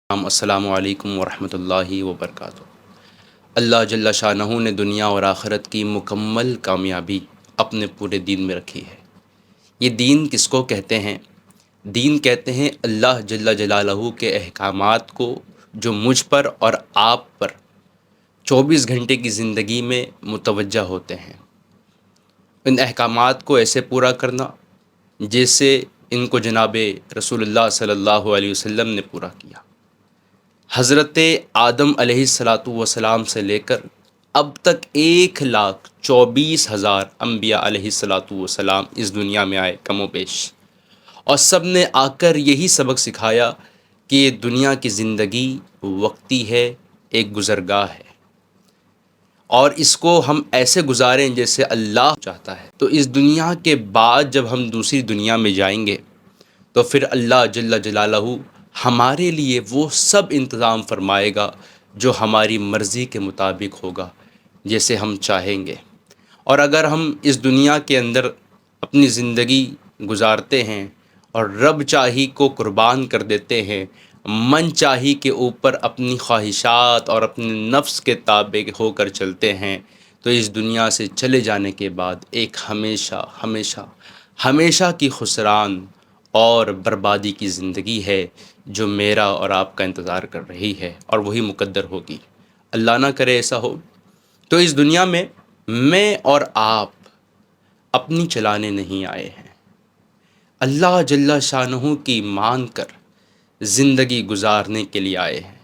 السلام علیکم ورحمۃ اللہ وبرکاتہ۔ اللہ جل شانہ نے دنیا اور آخرت کی مکمل کامیابی اپنے پورے دین میں رکھی ہے۔ یہ دین کس کو کہتے ہیں؟ دین کہتے ہیں اللہ جل جلالہ کے احکامات کو، جو مجھ پر اور آپ پر 24 گھنٹے کی زندگی میں متوجہ ہوتے ہیں۔ ان احکامات کو ایسے پورا کرنا جیسے ان کو جناب رسول اللہ صلی اللہ علیہ وسلم نے پورا کیا۔ حضرت آدم علیہ السلام سے لے کر اب تک 1,24,000 انبیاء علیہ السلام اس دنیا میں آئے کم و بیش، اور سب نے آ کر یہی سبق سکھایا کہ یہ دنیا کی زندگی وقتی ہے، ایک گزرگاہ ہے، اور اس کو ہم ایسے گزاریں جیسے اللہ چاہتا ہے۔ تو اس دنیا کے بعد جب ہم دوسری دنیا میں جائیں گے تو پھر اللہ جل جلالہ ہمارے لیے وہ سب انتظام فرمائے گا جو ہماری مرضی کے مطابق ہوگا، جیسے ہم چاہیں گے۔ اور اگر ہم اس دنیا کے اندر اپنی زندگی گزارتے ہیں اور رب چاہی کو قربان کر دیتے ہیں، من چاہی کے اوپر اپنی خواہشات اور اپنے نفس کے تابع ہو کر چلتے ہیں، تو اس دنیا سے چلے جانے کے بعد ایک ہمیشہ ہمیشہ ہمیشہ کی خسران اور بربادی کی زندگی ہے جو میرا اور آپ کا انتظار کر رہی ہے، اور وہی مقدر ہوگی۔ اللہ نہ کرے ایسا ہو۔ تو اس دنیا میں اور آپ اپنی چلانے نہیں آئے ہیں، اللہ جل شانہ کی مان کر زندگی گزارنے کے لیے آئے ہیں۔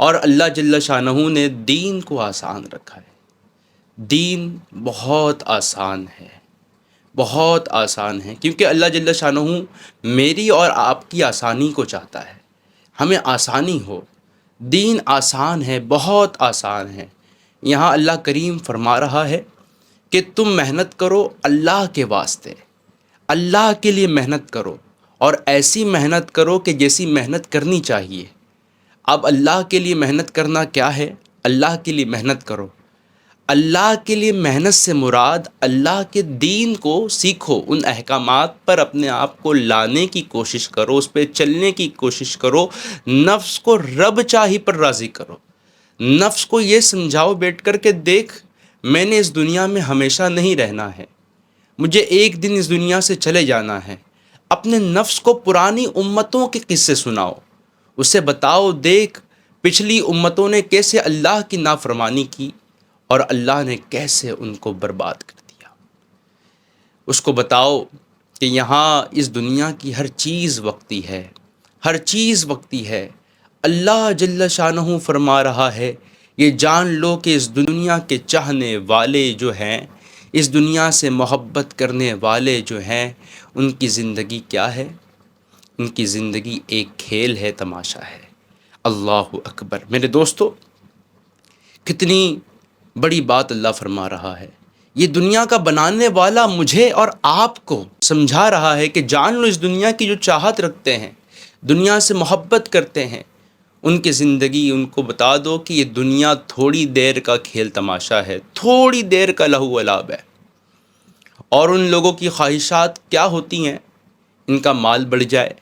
اور اللہ جل شانہ نے دین کو آسان رکھا ہے۔ دین بہت آسان ہے، بہت آسان ہے، کیونکہ اللہ جل شانہ میری اور آپ کی آسانی کو چاہتا ہے، ہمیں آسانی ہو۔ دین آسان ہے، بہت آسان ہے۔ یہاں اللہ کریم فرما رہا ہے کہ تم محنت کرو اللہ کے واسطے، اللہ کے لیے محنت کرو، اور ایسی محنت کرو کہ جیسی محنت کرنی چاہیے۔ اب اللہ کے لیے محنت کرنا کیا ہے؟ اللہ کے لیے محنت کرو۔ اللہ کے لیے محنت سے مراد اللہ کے دین کو سیکھو، ان احکامات پر اپنے آپ کو لانے کی کوشش کرو، اس پہ چلنے کی کوشش کرو، نفس کو رب چاہی پر راضی کرو۔ نفس کو یہ سمجھاؤ بیٹھ کر کہ دیکھ، میں نے اس دنیا میں ہمیشہ نہیں رہنا ہے، مجھے ایک دن اس دنیا سے چلے جانا ہے۔ اپنے نفس کو پرانی امتوں کے قصے سناؤ، اسے بتاؤ دیکھ پچھلی امتوں نے کیسے اللہ کی نافرمانی کی اور اللہ نے کیسے ان کو برباد کر دیا۔ اس کو بتاؤ کہ یہاں اس دنیا کی ہر چیز وقتی ہے، ہر چیز وقتی ہے۔ اللہ جل شانہ فرما رہا ہے، یہ جان لو کہ اس دنیا کے چاہنے والے جو ہیں، اس دنیا سے محبت کرنے والے جو ہیں، ان کی زندگی کیا ہے؟ ان کی زندگی ایک کھیل ہے، تماشا ہے۔ اللہ اکبر۔ میرے دوستو، کتنی بڑی بات اللہ فرما رہا ہے۔ یہ دنیا کا بنانے والا مجھے اور آپ کو سمجھا رہا ہے کہ جان لو، اس دنیا کی جو چاہت رکھتے ہیں، دنیا سے محبت کرتے ہیں، ان کی زندگی ان کو بتا دو کہ یہ دنیا تھوڑی دیر کا کھیل تماشا ہے، تھوڑی دیر کا لہو و لعب ہے۔ اور ان لوگوں کی خواہشات کیا ہوتی ہیں؟ ان کا مال بڑھ جائے،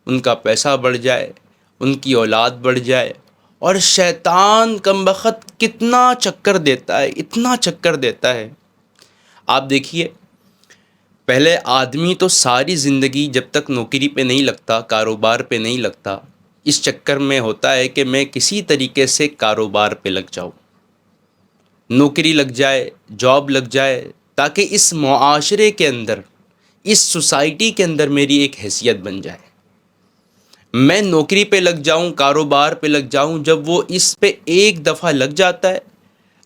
ان کا پیسہ بڑھ جائے، ان کی اولاد بڑھ جائے، اور شیطان کمبخت کتنا چکر دیتا ہے، اتنا چکر دیتا ہے۔ آپ دیکھیے، پہلے آدمی تو ساری زندگی جب تک نوکری پہ نہیں لگتا، کاروبار پہ نہیں لگتا، اس چکر میں ہوتا ہے کہ میں کسی طریقے سے کاروبار پہ لگ جاؤں، نوکری لگ جائے، جاب لگ جائے، تاکہ اس معاشرے کے اندر، اس سوسائٹی کے اندر میری ایک حیثیت بن جائے۔ میں نوکری پہ لگ جاؤں، کاروبار پہ لگ جاؤں، جب وہ اس پہ ایک دفعہ لگ جاتا ہے،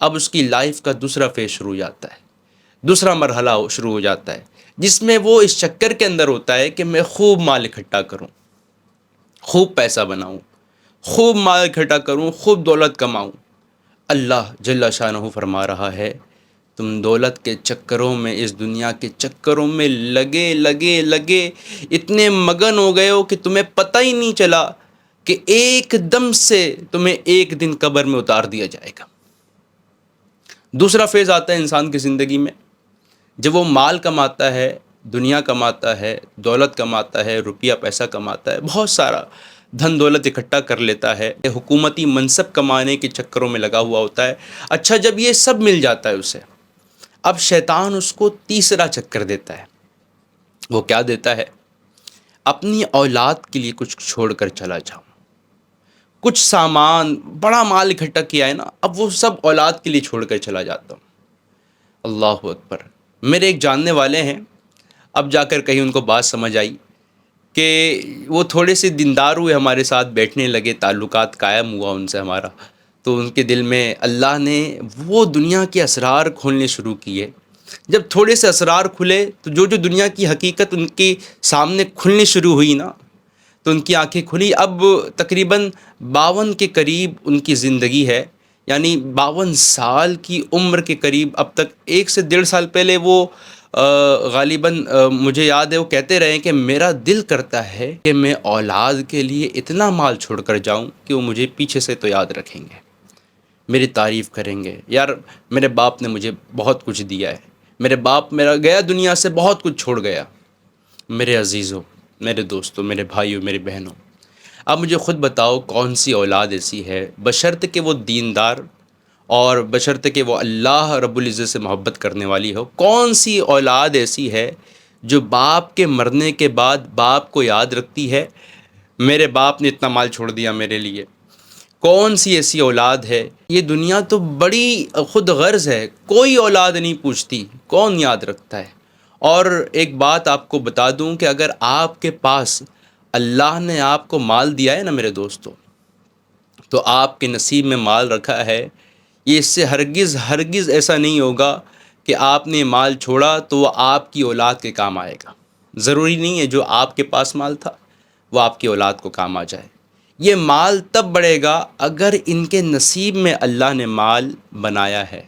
اب اس کی لائف کا دوسرا فیز شروع ہو جاتا ہے، دوسرا مرحلہ شروع ہو جاتا ہے، جس میں وہ اس چکر کے اندر ہوتا ہے کہ میں خوب مال اکٹھا کروں، خوب پیسہ بناؤں، خوب مال اکٹھا کروں، خوب دولت کماؤں۔ اللہ جل شانہ فرما رہا ہے، تم دولت کے چکروں میں، اس دنیا کے چکروں میں لگے اتنے مگن ہو گئے ہو کہ تمہیں پتہ ہی نہیں چلا کہ ایک دم سے تمہیں ایک دن قبر میں اتار دیا جائے گا۔ دوسرا فیز آتا ہے انسان کی زندگی میں، جب وہ مال کماتا ہے، دنیا کماتا ہے، دولت کماتا ہے، روپیہ پیسہ کماتا ہے، بہت سارا دھن دولت اکٹھا کر لیتا ہے، حکومتی منصب کمانے کے چکروں میں لگا ہوا ہوتا ہے۔ اچھا جب یہ سب مل جاتا ہے اسے، اب شیطان اس کو تیسرا چکر دیتا ہے۔ وہ کیا دیتا ہے؟ اپنی اولاد کے لیے کچھ چھوڑ کر چلا جاؤں، کچھ سامان، بڑا مال اکٹھا کیا ہے نا، اب وہ سب اولاد کے لیے چھوڑ کر چلا جاتا ہوں۔ اللہ اکبر۔ میرے ایک جاننے والے ہیں، اب جا کر کہیں ان کو بات سمجھ آئی کہ وہ تھوڑے سے دیندار ہوئے، ہمارے ساتھ بیٹھنے لگے، تعلقات قائم ہوا ان سے ہمارا، تو ان کے دل میں اللہ نے وہ دنیا کے اسرار کھولنے شروع کیے۔ جب تھوڑے سے اسرار کھلے تو جو دنیا کی حقیقت ان کے سامنے کھلنی شروع ہوئی نا، تو ان کی آنکھیں کھلی۔ اب تقریباً 52 کے قریب ان کی زندگی ہے، یعنی 52 سال کی عمر کے قریب۔ اب تک 1 سے 1.5 سال پہلے وہ غالباً مجھے یاد ہے وہ کہتے رہے کہ میرا دل کرتا ہے کہ میں اولاد کے لیے اتنا مال چھوڑ کر جاؤں کہ وہ مجھے پیچھے سے تو یاد رکھیں گے، میری تعریف کریں گے، یار میرے باپ نے مجھے بہت کچھ دیا ہے، میرے باپ میرا گیا دنیا سے بہت کچھ چھوڑ گیا۔ میرے عزیزوں، میرے دوستوں، میرے بھائیوں، میری بہنوں، اب مجھے خود بتاؤ کون سی اولاد ایسی ہے، بشرط کہ وہ دیندار اور بشرط کہ وہ اللہ رب العزت سے محبت کرنے والی ہو، کون سی اولاد ایسی ہے جو باپ کے مرنے کے بعد باپ کو یاد رکھتی ہے، میرے باپ نے اتنا مال چھوڑ دیا میرے لیے؟ کون سی ایسی اولاد ہے؟ یہ دنیا تو بڑی خود غرض ہے، کوئی اولاد نہیں پوچھتی، کون یاد رکھتا ہے؟ اور ایک بات آپ کو بتا دوں کہ اگر آپ کے پاس اللہ نے آپ کو مال دیا ہے نا میرے دوستو، تو آپ کے نصیب میں مال رکھا ہے، یہ اس سے ہرگز ایسا نہیں ہوگا کہ آپ نے مال چھوڑا تو وہ آپ کی اولاد کے کام آئے گا۔ ضروری نہیں ہے جو آپ کے پاس مال تھا وہ آپ کی اولاد کو کام آ جائے۔ یہ مال تب بڑھے گا اگر ان کے نصیب میں اللہ نے مال بنایا ہے،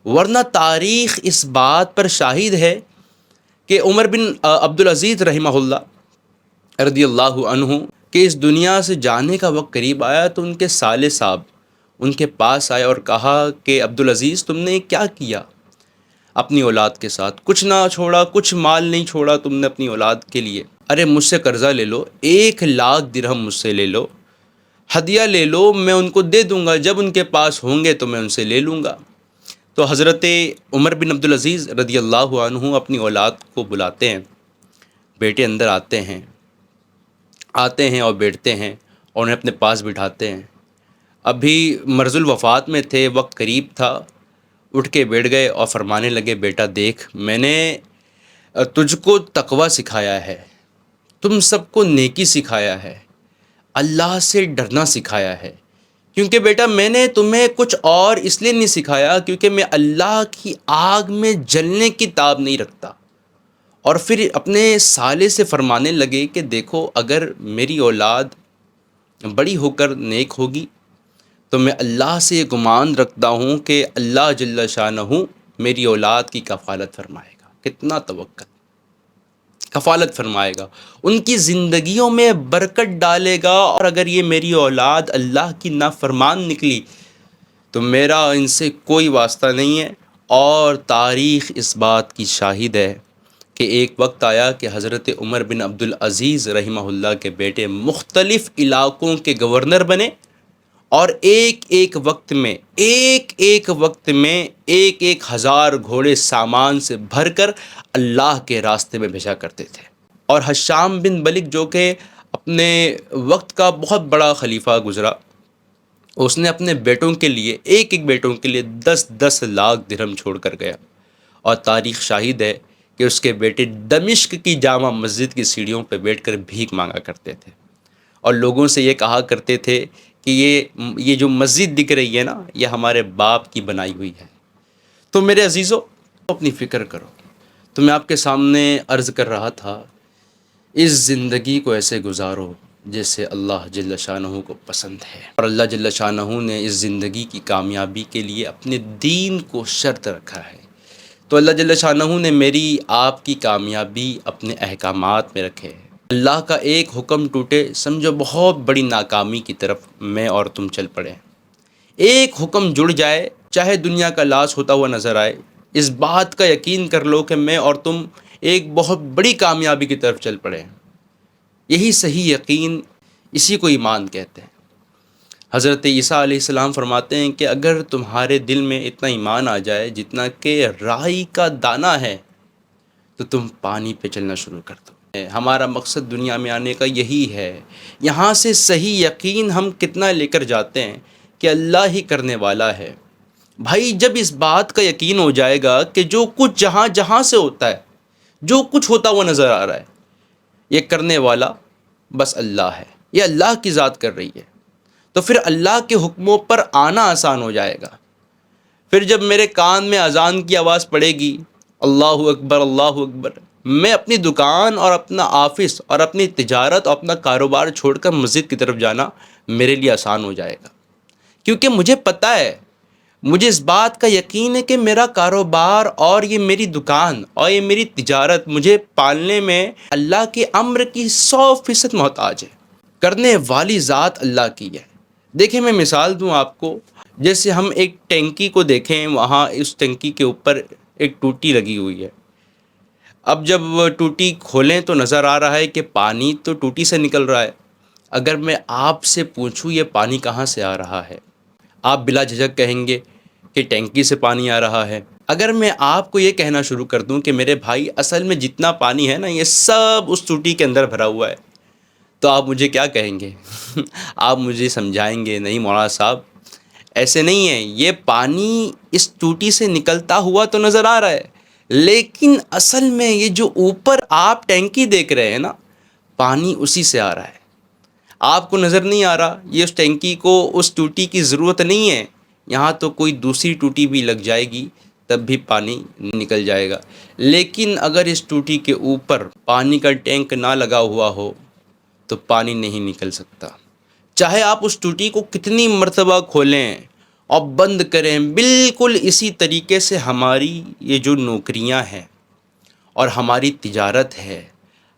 ورنہ تاریخ اس بات پر شاہد ہے کہ عمر بن عبدالعزیز رحمہ اللہ رضی اللہ عنہ کہ اس دنیا سے جانے کا وقت قریب آیا تو ان کے سالے صاحب ان کے پاس آئے اور کہا کہ عبدالعزیز تم نے کیا کیا اپنی اولاد کے ساتھ؟ کچھ نہ چھوڑا، کچھ مال نہیں چھوڑا تم نے اپنی اولاد کے لیے؟ ارے مجھ سے قرضہ لے لو، 1,00,000 درہم مجھ سے لے لو، ہدیہ لے لو، میں ان کو دے دوں گا، جب ان کے پاس ہوں گے تو میں ان سے لے لوں گا۔ تو حضرت عمر بن عبدالعزیز رضی اللہ عنہ اپنی اولاد کو بلاتے ہیں، بیٹے اندر آتے ہیں اور بیٹھتے ہیں اور انہیں اپنے پاس بٹھاتے ہیں۔ ابھی مرض الوفات میں تھے، وقت قریب تھا، اٹھ کے بیٹھ گئے اور فرمانے لگے بیٹا دیکھ، میں نے تجھ کو تقوی سکھایا ہے، تم سب کو نیکی سکھایا ہے، اللہ سے ڈرنا سکھایا ہے، کیونکہ بیٹا میں نے تمہیں کچھ اور اس لیے نہیں سکھایا کیونکہ میں اللہ کی آگ میں جلنے کی تاب نہیں رکھتا۔ اور پھر اپنے سالے سے فرمانے لگے کہ دیکھو اگر میری اولاد بڑی ہو کر نیک ہوگی تو میں اللہ سے یہ گمان رکھتا ہوں کہ اللہ جل شانہ میری اولاد کی کفالت فرمائے گا۔ کتنا توکل، کفالت فرمائے گا، ان کی زندگیوں میں برکت ڈالے گا، اور اگر یہ میری اولاد اللہ کی نافرمان نکلی تو میرا ان سے کوئی واسطہ نہیں ہے۔ اور تاریخ اس بات کی شاہد ہے کہ ایک وقت آیا کہ حضرت عمر بن عبدالعزیز رحمہ اللہ کے بیٹے مختلف علاقوں کے گورنر بنے، اور ایک وقت میں ایک ہزار گھوڑے سامان سے بھر کر اللہ کے راستے میں بھیجا کرتے تھے۔ اور حشام بن بلک جو کہ اپنے وقت کا بہت بڑا خلیفہ گزرا، اس نے اپنے بیٹوں کے لیے ایک بیٹوں کے لیے 10 لاکھ درہم چھوڑ کر گیا، اور تاریخ شاہد ہے کہ اس کے بیٹے دمشق کی جامع مسجد کی سیڑھیوں پہ بیٹھ کر بھیک مانگا کرتے تھے، اور لوگوں سے یہ کہا کرتے تھے کہ یہ جو مسجد دکھ رہی ہے نا یہ ہمارے باپ کی بنائی ہوئی ہے۔ تو میرے عزیزو اپنی فکر کرو۔ تو میں آپ کے سامنے عرض کر رہا تھا، اس زندگی کو ایسے گزارو جیسے اللہ جل شانہ کو پسند ہے، اور اللہ جل شانہ نے اس زندگی کی کامیابی کے لیے اپنے دین کو شرط رکھا ہے۔ تو اللہ جل شانہ نے میری آپ کی کامیابی اپنے احکامات میں رکھے ہے۔ اللہ کا ایک حکم ٹوٹے سمجھو بہت بڑی ناکامی کی طرف میں اور تم چل پڑے۔ ایک حکم جڑ جائے چاہے دنیا کا لاش ہوتا ہوا نظر آئے، اس بات کا یقین کر لو کہ میں اور تم ایک بہت بڑی کامیابی کی طرف چل پڑے۔ یہی صحیح یقین، اسی کو ایمان کہتے ہیں۔ حضرت عیسیٰ علیہ السلام فرماتے ہیں کہ اگر تمہارے دل میں اتنا ایمان آ جائے جتنا کہ رائی کا دانہ ہے تو تم پانی پہ چلنا شروع کر دو۔ ہمارا مقصد دنیا میں آنے کا یہی ہے۔ یہاں سے صحیح یقین ہم کتنا لے کر جاتے ہیں کہ اللہ ہی کرنے والا ہے۔ بھائی جب اس بات کا یقین ہو جائے گا کہ جو کچھ جہاں جہاں سے ہوتا ہے، جو کچھ ہوتا ہوا نظر آ رہا ہے، یہ کرنے والا بس اللہ ہے، یہ اللہ کی ذات کر رہی ہے، تو پھر اللہ کے حکموں پر آنا آسان ہو جائے گا۔ پھر جب میرے کان میں اذان کی آواز پڑے گی، اللہ اکبر اللہ اکبر، میں اپنی دکان اور اپنا آفس اور اپنی تجارت اور اپنا کاروبار چھوڑ کر مسجد کی طرف جانا میرے لیے آسان ہو جائے گا، کیونکہ مجھے پتہ ہے، مجھے اس بات کا یقین ہے کہ میرا کاروبار اور یہ میری دکان اور یہ میری تجارت مجھے پالنے میں اللہ کے امر کی 100% محتاج ہے۔ کرنے والی ذات اللہ کی ہے۔ دیکھیں میں مثال دوں آپ کو، جیسے ہم ایک ٹینکی کو دیکھیں، وہاں اس ٹینکی کے اوپر ایک ٹوٹی لگی ہوئی ہے۔ اب جب ٹوٹی کھولیں تو نظر آ رہا ہے کہ پانی تو ٹوٹی سے نکل رہا ہے۔ اگر میں آپ سے پوچھوں یہ پانی کہاں سے آ رہا ہے، آپ بلا جھجک کہیں گے کہ ٹینکی سے پانی آ رہا ہے۔ اگر میں آپ کو یہ کہنا شروع کر دوں کہ میرے بھائی اصل میں جتنا پانی ہے نا یہ سب اس ٹوٹی کے اندر بھرا ہوا ہے، تو آپ مجھے کیا کہیں گے؟ آپ مجھے سمجھائیں گے نہیں مولانا صاحب ایسے نہیں ہے، یہ پانی اس ٹوٹی سے نکلتا ہوا تو نظر آ رہا ہے، لیکن اصل میں یہ جو اوپر آپ ٹینکی دیکھ رہے ہیں نا، پانی اسی سے آ رہا ہے۔ آپ کو نظر نہیں آ رہا، یہ اس ٹینکی کو اس ٹوٹی کی ضرورت نہیں ہے، یہاں تو کوئی دوسری ٹوٹی بھی لگ جائے گی تب بھی پانی نکل جائے گا، لیکن اگر اس ٹوٹی کے اوپر پانی کا ٹینک نہ لگا ہوا ہو تو پانی نہیں نکل سکتا۔ چاہے آپ اس ٹوٹی کو کتنی مرتبہ کھولیں اور بند کریں، بالکل اسی طریقے سے ہماری یہ جو نوکریاں ہیں اور ہماری تجارت ہے،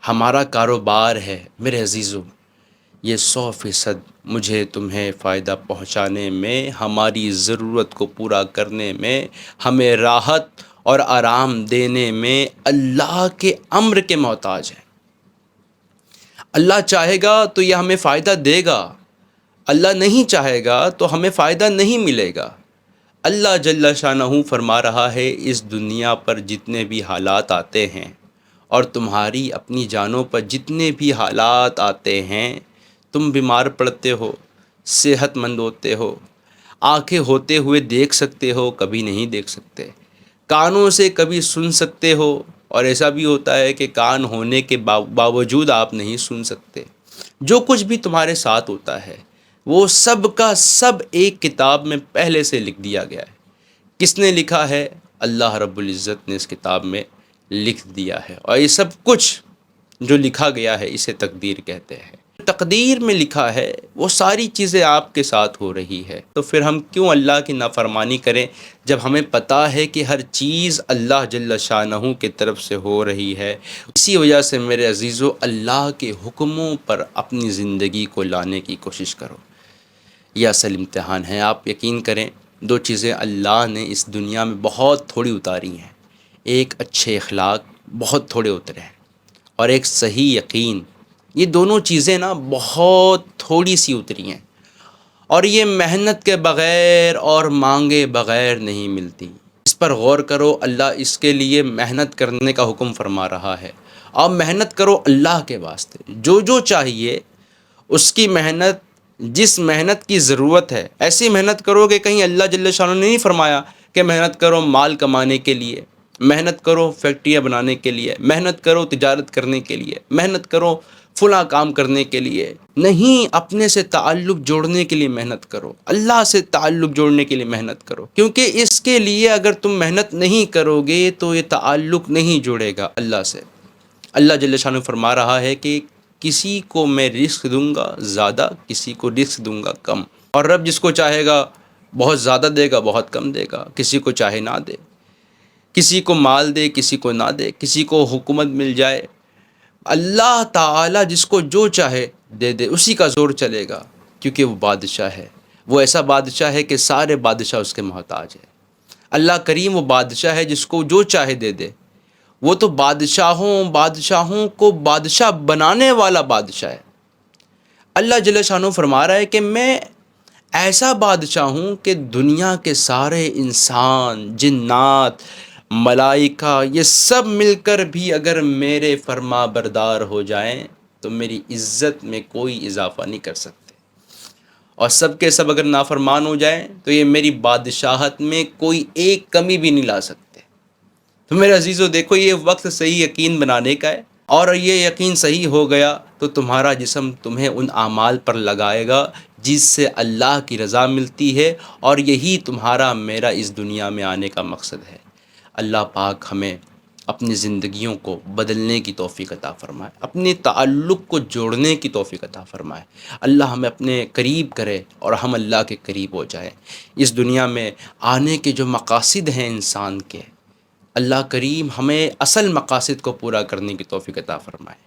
ہمارا کاروبار ہے، میرے عزیزو، یہ 100% مجھے تمہیں فائدہ پہنچانے میں، ہماری ضرورت کو پورا کرنے میں، ہمیں راحت اور آرام دینے میں اللہ کے امر کے محتاج ہے۔ اللہ چاہے گا تو یہ ہمیں فائدہ دے گا، اللہ نہیں چاہے گا تو ہمیں فائدہ نہیں ملے گا۔ اللہ جل شانہ فرما رہا ہے، اس دنیا پر جتنے بھی حالات آتے ہیں اور تمہاری اپنی جانوں پر جتنے بھی حالات آتے ہیں، تم بیمار پڑتے ہو، صحت مند ہوتے ہو، آنکھیں ہوتے ہوئے دیکھ سکتے ہو، کبھی نہیں دیکھ سکتے، کانوں سے کبھی سن سکتے ہو، اور ایسا بھی ہوتا ہے کہ کان ہونے کے باوجود آپ نہیں سن سکتے۔ جو کچھ بھی تمہارے ساتھ ہوتا ہے وہ سب کا سب ایک کتاب میں پہلے سے لکھ دیا گیا ہے۔ کس نے لکھا ہے؟ اللہ رب العزت نے اس کتاب میں لکھ دیا ہے، اور یہ سب کچھ جو لکھا گیا ہے اسے تقدیر کہتے ہیں۔ تقدیر میں لکھا ہے وہ ساری چیزیں آپ کے ساتھ ہو رہی ہے، تو پھر ہم کیوں اللہ کی نافرمانی کریں جب ہمیں پتہ ہے کہ ہر چیز اللہ جل شانہ کی طرف سے ہو رہی ہے۔ اسی وجہ سے میرے عزیزو، اللہ کے حکموں پر اپنی زندگی کو لانے کی کوشش کرو، یہ اصل امتحان ہے۔ آپ یقین کریں، دو چیزیں اللہ نے اس دنیا میں بہت تھوڑی اتاری ہیں، ایک اچھے اخلاق بہت تھوڑے اترے ہیں، اور ایک صحیح یقین۔ یہ دونوں چیزیں نا بہت تھوڑی سی اتری ہیں، اور یہ محنت کے بغیر اور مانگے بغیر نہیں ملتی۔ اس پر غور کرو، اللہ اس کے لیے محنت کرنے کا حکم فرما رہا ہے، اور محنت کرو اللہ کے واسطے، جو چاہیے اس کی محنت، جس محنت کی ضرورت ہے ایسی محنت کرو کہ کہیں اللہ جل شانہ نے نہیں فرمایا کہ محنت کرو مال کمانے کے لیے، محنت کرو فیکٹریاں بنانے کے لیے، محنت کرو تجارت کرنے کے لیے، محنت کرو فلاں کام کرنے کے لیے۔ نہیں، اپنے سے تعلق جوڑنے کے لیے محنت کرو، اللہ سے تعلق جوڑنے کے لیے محنت کرو، کیونکہ اس کے لیے اگر تم محنت نہیں کرو گے تو یہ تعلق نہیں جوڑے گا اللہ سے۔ اللہ جل شانہ فرما رہا ہے کہ کسی کو میں رزق دوں گا زیادہ، کسی کو رزق دوں گا کم، اور رب جس کو چاہے گا بہت زیادہ دے گا، بہت کم دے گا، کسی کو چاہے نہ دے، کسی کو مال دے، کسی کو نہ دے، کسی کو حکومت مل جائے۔ اللہ تعالیٰ جس کو جو چاہے دے دے، اسی کا زور چلے گا، کیونکہ وہ بادشاہ ہے، وہ ایسا بادشاہ ہے کہ سارے بادشاہ اس کے محتاج ہیں۔ اللہ کریم وہ بادشاہ ہے جس کو جو چاہے دے دے، وہ تو بادشاہوں کو بادشاہ بنانے والا بادشاہ ہے۔ اللہ جل شانہ فرما رہا ہے کہ میں ایسا بادشاہ ہوں کہ دنیا کے سارے انسان، جنات، ملائکہ، یہ سب مل کر بھی اگر میرے فرما بردار ہو جائیں تو میری عزت میں کوئی اضافہ نہیں کر سکتے، اور سب کے سب اگر نافرمان ہو جائیں تو یہ میری بادشاہت میں کوئی ایک کمی بھی نہیں لا سکتے۔ تو میرے عزیزو دیکھو، یہ وقت صحیح یقین بنانے کا ہے، اور یہ یقین صحیح ہو گیا تو تمہارا جسم تمہیں ان اعمال پر لگائے گا جس سے اللہ کی رضا ملتی ہے، اور یہی تمہارا میرا اس دنیا میں آنے کا مقصد ہے۔ اللہ پاک ہمیں اپنی زندگیوں کو بدلنے کی توفیق عطا فرمائے، اپنے تعلق کو جوڑنے کی توفیق عطا فرمائے۔ اللہ ہمیں اپنے قریب کرے اور ہم اللہ کے قریب ہو جائیں۔ اس دنیا میں آنے کے جو مقاصد ہیں انسان کے، اللہ کریم ہمیں اصل مقاصد کو پورا کرنے کی توفیق عطا فرمائے۔